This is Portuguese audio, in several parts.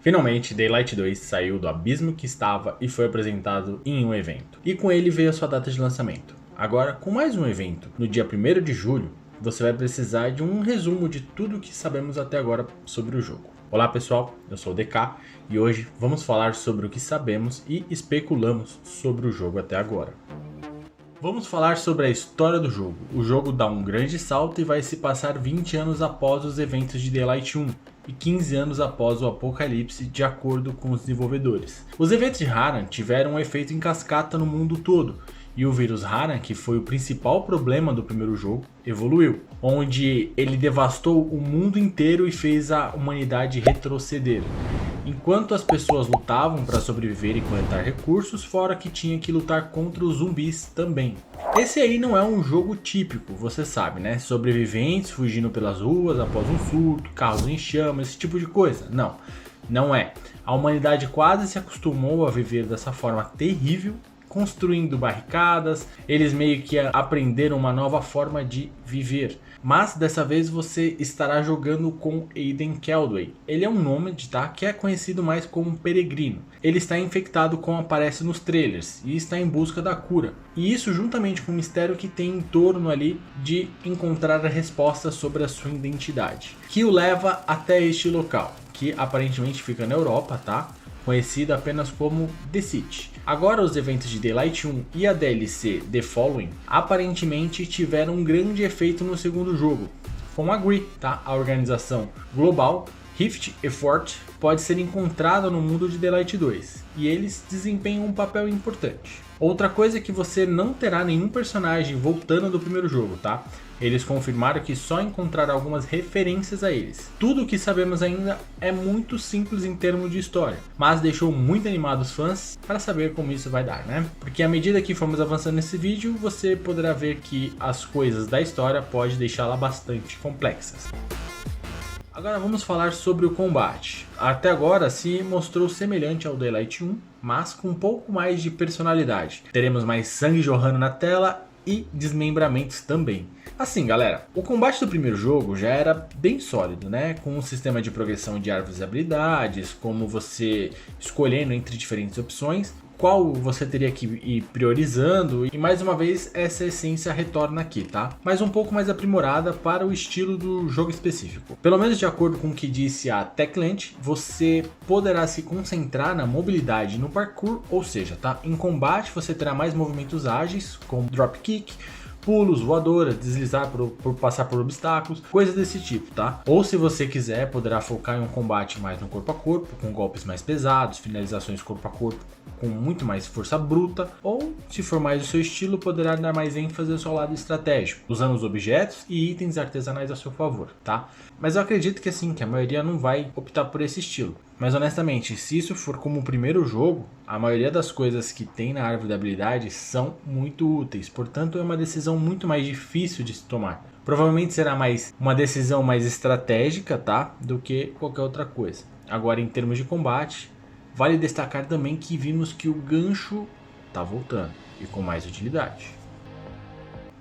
Finalmente, Daylight 2 saiu do abismo que estava e foi apresentado em um evento. E com ele veio a sua data de lançamento. Agora, com mais um evento, no dia 1º de julho, você vai precisar de um resumo de tudo o que sabemos até agora sobre o jogo. Olá pessoal, eu sou o DK e hoje vamos falar sobre o que sabemos e especulamos sobre o jogo até agora. Vamos falar sobre a história do jogo. O jogo dá um grande salto e vai se passar 20 anos após os eventos de Daylight 1 e 15 anos após o apocalipse, de acordo com os desenvolvedores. Os eventos de Harran tiveram um efeito em cascata no mundo todo, e o vírus Harran, que foi o principal problema do primeiro jogo, evoluiu, onde ele devastou o mundo inteiro e fez a humanidade retroceder. Enquanto as pessoas lutavam para sobreviver e coletar recursos, fora que tinha que lutar contra os zumbis também. Esse aí não é um jogo típico, você sabe, né? Sobreviventes fugindo pelas ruas após um surto, carros em chamas, esse tipo de coisa. Não, não é. A humanidade quase se acostumou a viver dessa forma terrível, construindo barricadas, eles meio que aprenderam uma nova forma de viver. Mas dessa vez você estará jogando com Aiden Caldwell. Ele é um nômade, tá? Que é conhecido mais como um peregrino. Ele está infectado como aparece nos trailers e está em busca da cura. E isso juntamente com o mistério que tem em torno ali de encontrar a resposta sobre a sua identidade, que o leva até este local, que aparentemente fica na Europa, tá? Conhecida apenas como The City. Agora os eventos de Daylight 1 e a DLC The Following aparentemente tiveram um grande efeito no segundo jogo. Com a GRI, tá? A organização global Rift Effort pode ser encontrada no mundo de Daylight 2 e eles desempenham um papel importante. Outra coisa é que você não terá nenhum personagem voltando do primeiro jogo, tá? Eles confirmaram que só encontraram algumas referências a eles. Tudo o que sabemos ainda é muito simples em termos de história, mas deixou muito animados os fãs para saber como isso vai dar, né? Porque à medida que formos avançando nesse vídeo, você poderá ver que as coisas da história podem deixá-la bastante complexas. Agora vamos falar sobre o combate. Até agora se mostrou semelhante ao Daylight 1, mas com um pouco mais de personalidade. Teremos mais sangue jorrando na tela e desmembramentos também. Assim galera, o combate do primeiro jogo já era bem sólido, né? Com um sistema de progressão de árvores e habilidades, como você escolhendo entre diferentes opções, qual você teria que ir priorizando, e mais uma vez essa essência retorna aqui, tá? Mas um pouco mais aprimorada para o estilo do jogo específico. Pelo menos de acordo com o que disse a Techland, você poderá se concentrar na mobilidade e no parkour, ou seja, tá? Em combate você terá mais movimentos ágeis, como dropkick, pulos, voadoras, deslizar por passar por obstáculos, coisas desse tipo, tá? Ou se você quiser, poderá focar em um combate mais no corpo a corpo, com golpes mais pesados, finalizações corpo a corpo com muito mais força bruta, ou se for mais o seu estilo, poderá dar mais ênfase ao seu lado estratégico, usando os objetos e itens artesanais a seu favor, tá? Mas eu acredito que assim, que a maioria não vai optar por esse estilo. Mas honestamente, se isso for como o primeiro jogo, a maioria das coisas que tem na árvore da habilidade são muito úteis, portanto é uma decisão muito mais difícil de se tomar. Provavelmente será mais uma decisão mais estratégica, tá? Do que qualquer outra coisa. Agora em termos de combate, vale destacar também que vimos que o gancho tá voltando e com mais utilidade.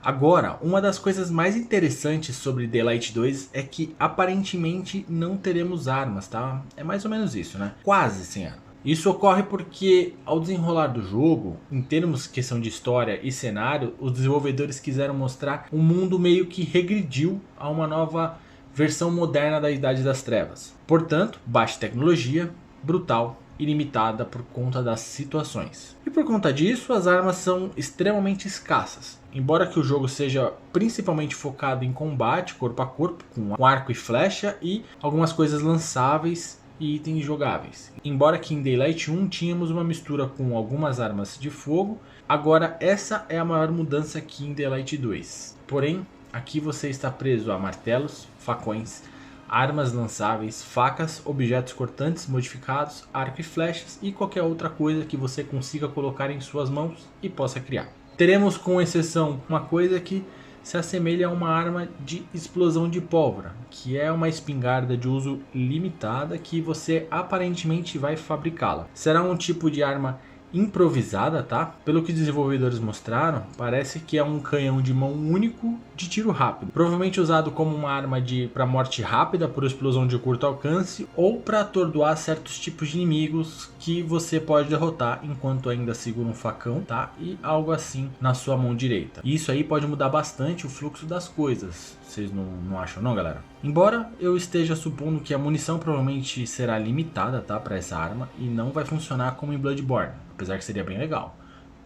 Agora, uma das coisas mais interessantes sobre Daylight 2 é que aparentemente não teremos armas, tá? É mais ou menos isso, né? Quase sem arma. Isso ocorre porque ao desenrolar do jogo, em termos de questão de história e cenário, os desenvolvedores quiseram mostrar um mundo meio que regrediu a uma nova versão moderna da Idade das Trevas. Portanto, baixa tecnologia, brutal, ilimitada por conta das situações. E por conta disso, as armas são extremamente escassas. Embora que o jogo seja principalmente focado em combate corpo a corpo, com arco e flecha e algumas coisas lançáveis e itens jogáveis. Embora que em Daylight 1 tínhamos uma mistura com algumas armas de fogo, agora essa é a maior mudança aqui em Daylight 2. Porém, aqui você está preso a martelos, facões, armas lançáveis, facas, objetos cortantes modificados, arco e flechas e qualquer outra coisa que você consiga colocar em suas mãos e possa criar. Teremos com exceção uma coisa que se assemelha a uma arma de explosão de pólvora, que é uma espingarda de uso limitada que você aparentemente vai fabricá-la. Será um tipo de arma improvisada, tá? Pelo que os desenvolvedores mostraram, parece que é um canhão de mão único de tiro rápido, provavelmente usado como uma arma para morte rápida por explosão de curto alcance ou para atordoar certos tipos de inimigos que você pode derrotar enquanto ainda segura um facão, tá? E algo assim na sua mão direita. E isso aí pode mudar bastante o fluxo das coisas. Vocês não acham não, galera? Embora eu esteja supondo que a munição provavelmente será limitada, tá, para essa arma e não vai funcionar como em Bloodborne, apesar que seria bem legal.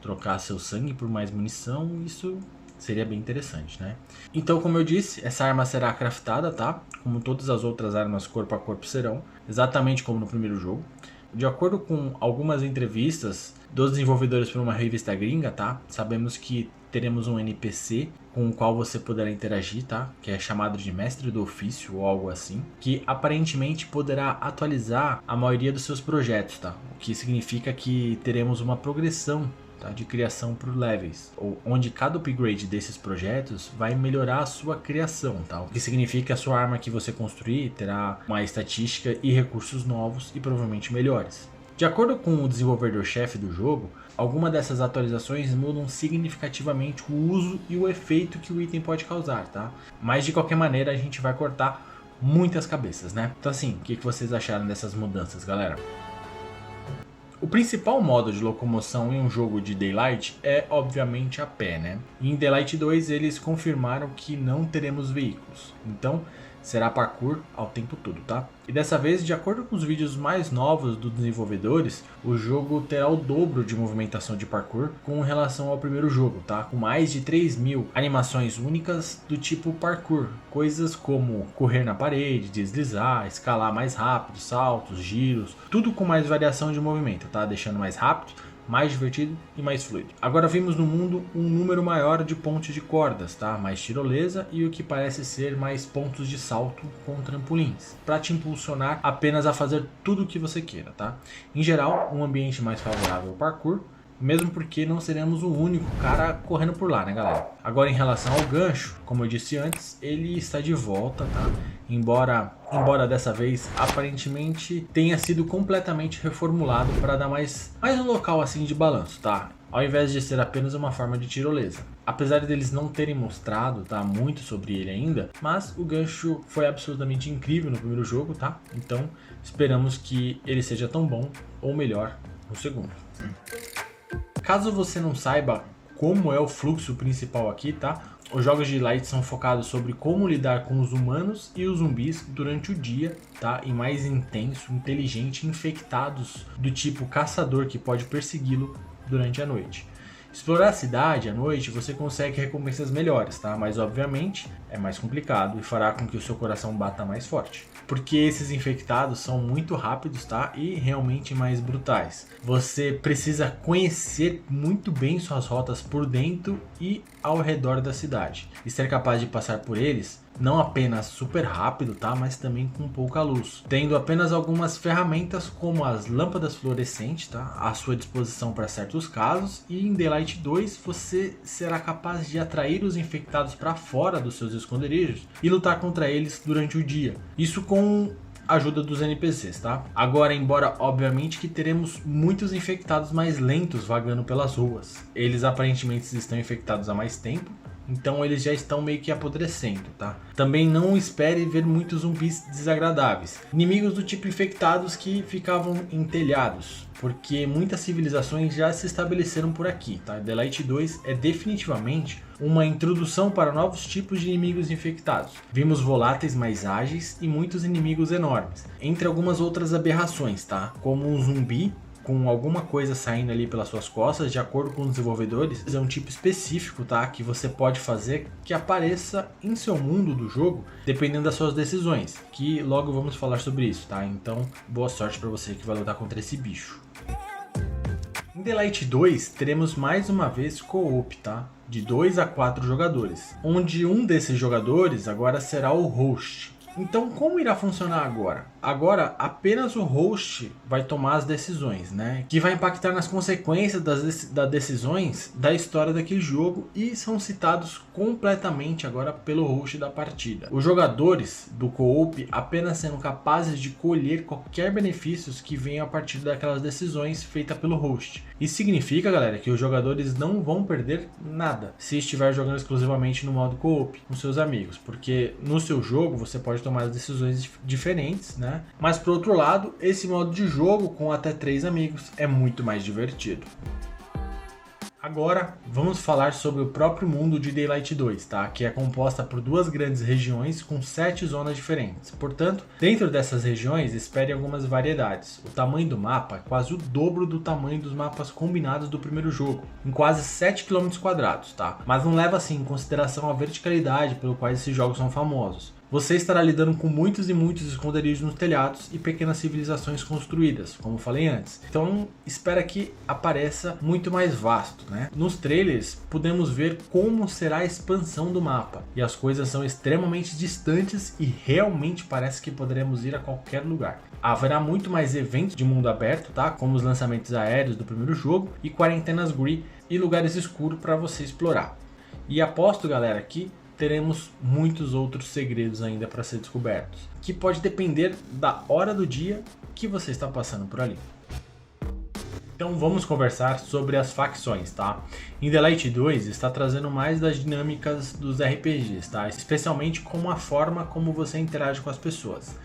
Trocar seu sangue por mais munição, isso seria bem interessante, né? Então, como eu disse, essa arma será craftada, tá? Como todas as outras armas corpo a corpo serão, exatamente como no primeiro jogo. De acordo com algumas entrevistas dos desenvolvedores por uma revista gringa, tá? Sabemos que teremos um NPC com o qual você poderá interagir, tá? Que é chamado de mestre do ofício ou algo assim, que aparentemente poderá atualizar a maioria dos seus projetos, tá? O que significa que teremos uma progressão, tá, de criação por levels, ou onde cada upgrade desses projetos vai melhorar a sua criação, tá? O que significa que a sua arma que você construir terá uma estatística e recursos novos e provavelmente melhores. De acordo com o desenvolvedor-chefe do jogo, algumas dessas atualizações mudam significativamente o uso e o efeito que o item pode causar, tá? Mas de qualquer maneira a gente vai cortar muitas cabeças, né? Então assim, o que vocês acharam dessas mudanças, galera? O principal modo de locomoção em um jogo de Daylight é obviamente a pé, né? E em Daylight 2 eles confirmaram que não teremos veículos, então será parkour ao tempo todo, tá? E dessa vez, de acordo com os vídeos mais novos dos desenvolvedores, o jogo terá o dobro de movimentação de parkour com relação ao primeiro jogo, tá? Com mais de 3.000 animações únicas do tipo parkour, coisas como correr na parede, deslizar, escalar mais rápido, saltos, giros, tudo com mais variação de movimento, tá? Deixando mais rápido, mais divertido e mais fluido. Agora vimos no mundo um número maior de pontes de cordas, tá? Mais tirolesa e o que parece ser mais pontos de salto com trampolins, para te impulsionar apenas a fazer tudo o que você queira, tá? Em geral, um ambiente mais favorável ao parkour, mesmo porque não seremos o único cara correndo por lá, né, galera? Agora, em relação ao gancho, como eu disse antes, ele está de volta, tá? Embora dessa vez aparentemente tenha sido completamente reformulado para dar mais um local assim de balanço, tá? Ao invés de ser apenas uma forma de tirolesa. Apesar deles não terem mostrado, tá, muito sobre ele ainda, mas o gancho foi absolutamente incrível no primeiro jogo, tá? Então esperamos que ele seja tão bom ou melhor no segundo. Caso você não saiba como é o fluxo principal aqui, tá? Os jogos de Daylight são focados sobre como lidar com os humanos e os zumbis durante o dia, tá? E mais intenso, inteligente, infectados do tipo caçador que pode persegui-lo durante a noite. Explorar a cidade à noite você consegue recompensas melhores, tá? Mas obviamente é mais complicado e fará com que o seu coração bata mais forte. Porque esses infectados são muito rápidos, tá? E realmente mais brutais. Você precisa conhecer muito bem suas rotas por dentro e ao redor da cidade. E ser capaz de passar por eles não apenas super rápido, tá? Mas também com pouca luz. Tendo apenas algumas ferramentas como as lâmpadas fluorescentes, tá? À sua disposição para certos casos. E em Daylight 2 você será capaz de atrair os infectados para fora dos seus esconderijos e lutar contra eles durante o dia. Isso com a ajuda dos NPCs, tá? Agora, embora obviamente que teremos muitos infectados mais lentos vagando pelas ruas. Eles aparentemente estão infectados há mais tempo. Então eles já estão meio que apodrecendo, tá? Também não espere ver muitos zumbis desagradáveis. Inimigos do tipo infectados que ficavam em telhados, porque muitas civilizações já se estabeleceram por aqui, tá? Daylight 2 é definitivamente uma introdução para novos tipos de inimigos infectados. Vimos voláteis mais ágeis e muitos inimigos enormes, entre algumas outras aberrações, tá? Como um zumbi com alguma coisa saindo ali pelas suas costas. De acordo com os desenvolvedores, é um tipo específico, tá, que você pode fazer que apareça em seu mundo do jogo, dependendo das suas decisões, que logo vamos falar sobre isso, tá? Então, boa sorte para você que vai lutar contra esse bicho. Em Daylight 2, teremos mais uma vez co-op, tá? De 2 a 4 jogadores, onde um desses jogadores agora será o host. Então, como irá funcionar agora? agora apenas o host vai tomar as decisões, né? Que vai impactar nas consequências das decisões da história daquele jogo e são citados completamente agora pelo host da partida. Os jogadores do co-op apenas sendo capazes de colher qualquer benefícios que venham a partir daquelas decisões feitas pelo host. Isso significa, galera, que os jogadores não vão perder nada se estiver jogando exclusivamente no modo co-op com seus amigos, porque no seu jogo você pode tomar as decisões diferentes, né? Mas por outro lado, esse modo de jogo com até 3 amigos é muito mais divertido. Agora vamos falar sobre o próprio mundo de Daylight 2, tá? Que é composta por 2 grandes regiões com 7 zonas diferentes. Portanto, dentro dessas regiões espere algumas variedades. O tamanho do mapa é quase o dobro do tamanho dos mapas combinados do primeiro jogo, em quase 7 km², tá? Mas não leva assim em consideração a verticalidade pelo qual esses jogos são famosos. Você estará lidando com muitos e muitos esconderijos nos telhados e pequenas civilizações construídas, como falei antes. Então espera que apareça muito mais vasto, né? Nos trailers podemos ver como será a expansão do mapa e as coisas são extremamente distantes e realmente parece que poderemos ir a qualquer lugar. Haverá muito mais eventos de mundo aberto, tá? Como os lançamentos aéreos do primeiro jogo e quarentenas Gree e lugares escuros para você explorar. E aposto, galera, que teremos muitos outros segredos ainda para ser descobertos, que pode depender da hora do dia que você está passando por ali. Então vamos conversar sobre as facções, tá? Em Daylight 2 está trazendo mais das dinâmicas dos RPGs, tá? Especialmente com a forma como você interage com as pessoas.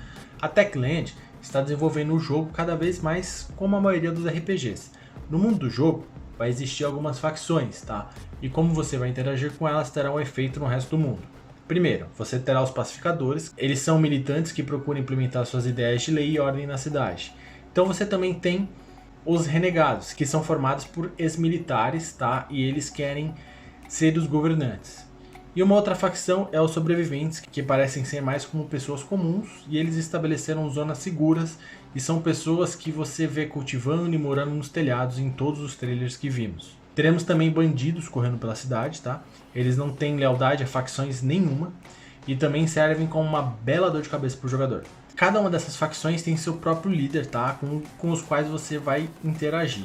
A Techland está desenvolvendo o jogo cada vez mais como a maioria dos RPGs. No mundo do jogo vai existir algumas facções, tá? E como você vai interagir com elas terá um efeito no resto do mundo. Primeiro, você terá os pacificadores. Eles são militantes que procuram implementar suas ideias de lei e ordem na cidade. Então você também tem os renegados, que são formados por ex-militares, tá? E eles querem ser os governantes. E uma outra facção é os sobreviventes, que parecem ser mais como pessoas comuns, e eles estabeleceram zonas seguras, e são pessoas que você vê cultivando e morando nos telhados em todos os trailers que vimos. Teremos também bandidos correndo pela cidade, tá? Eles não têm lealdade a facções nenhuma, e também servem como uma bela dor de cabeça para o jogador. Cada uma dessas facções tem seu próprio líder, tá? Com os quais você vai interagir.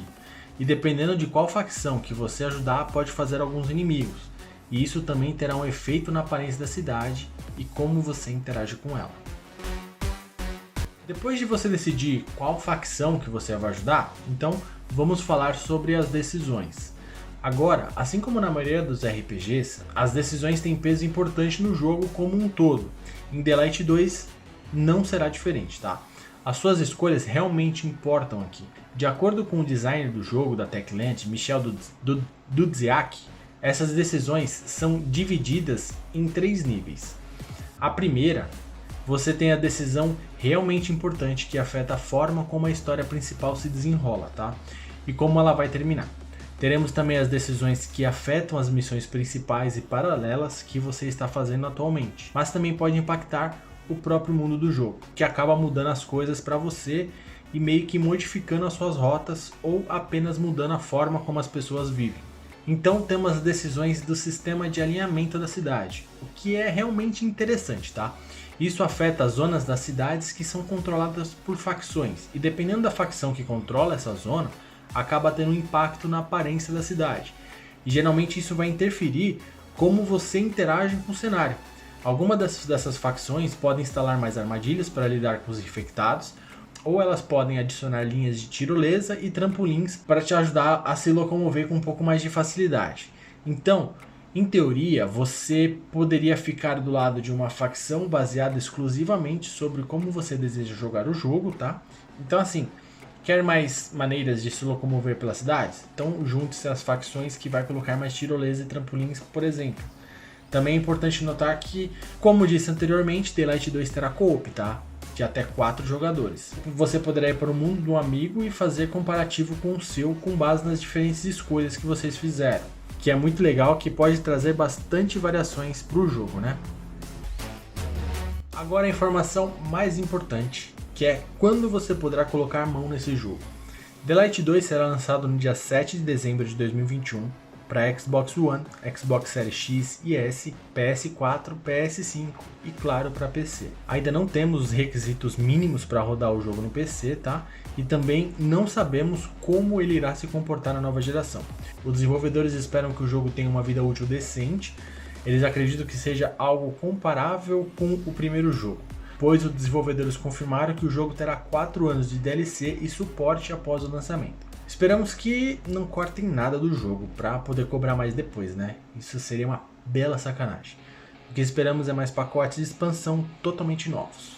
E dependendo de qual facção que você ajudar, pode fazer alguns inimigos. E isso também terá um efeito na aparência da cidade e como você interage com ela. Depois de você decidir qual facção que você vai ajudar, então vamos falar sobre as decisões. Agora, assim como na maioria dos RPGs, as decisões têm peso importante no jogo como um todo. Em Daylight 2 não será diferente, tá? As suas escolhas realmente importam aqui. De acordo com o designer do jogo da Techland, Michel Dudziak, essas decisões são divididas em 3 níveis. A primeira, você tem a decisão realmente importante que afeta a forma como a história principal se desenrola, tá? E como ela vai terminar. Teremos também as decisões que afetam as missões principais e paralelas que você está fazendo atualmente, mas também pode impactar o próprio mundo do jogo, que acaba mudando as coisas para você e meio que modificando as suas rotas ou apenas mudando a forma como as pessoas vivem. Então temos as decisões do sistema de alinhamento da cidade, o que é realmente interessante, tá? Isso afeta as zonas das cidades que são controladas por facções, e dependendo da facção que controla essa zona, acaba tendo um impacto na aparência da cidade. E geralmente isso vai interferir como você interage com o cenário. Algumas dessas facções podem instalar mais armadilhas para lidar com os infectados, ou elas podem adicionar linhas de tirolesa e trampolins para te ajudar a se locomover com um pouco mais de facilidade. Então, em teoria, você poderia ficar do lado de uma facção baseada exclusivamente sobre como você deseja jogar o jogo, tá? Então assim, quer mais maneiras de se locomover pelas cidades? Então junte-se às facções que vai colocar mais tirolesa e trampolins, por exemplo. Também é importante notar que, como disse anteriormente, Daylight 2 terá co-op, tá? De até 4 jogadores. Você poderá ir para o mundo do amigo e fazer comparativo com o seu com base nas diferentes escolhas que vocês fizeram. Que é muito legal, que pode trazer bastante variações para o jogo, né? Agora a informação mais importante, que é quando você poderá colocar a mão nesse jogo. Daylight 2 será lançado no dia 7 de dezembro de 2021 para Xbox One, Xbox Series X e S, PS4, PS5 e claro para PC. Ainda não temos os requisitos mínimos para rodar o jogo no PC, tá? E também não sabemos como ele irá se comportar na nova geração. Os desenvolvedores esperam que o jogo tenha uma vida útil decente. Eles acreditam que seja algo comparável com o primeiro jogo, pois os desenvolvedores confirmaram que o jogo terá 4 anos de DLC e suporte após o lançamento. Esperamos que não cortem nada do jogo para poder cobrar mais depois, né? Isso seria uma bela sacanagem. O que esperamos é mais pacotes de expansão totalmente novos.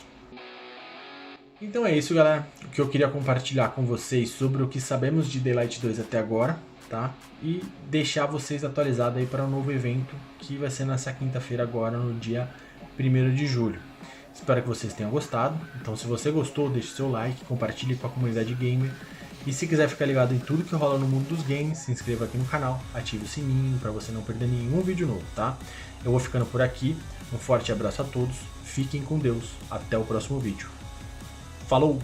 Então é isso, galera. O que eu queria compartilhar com vocês sobre o que sabemos de Daylight 2 até agora, tá? E deixar vocês atualizados aí para um novo evento que vai ser nessa quinta-feira agora, no dia 1º de julho. Espero que vocês tenham gostado. Então se você gostou, deixe seu like, compartilhe com a comunidade gamer. E se quiser ficar ligado em tudo que rola no mundo dos games, se inscreva aqui no canal, ative o sininho para você não perder nenhum vídeo novo, tá? Eu vou ficando por aqui, um forte abraço a todos, fiquem com Deus, até o próximo vídeo. Falou!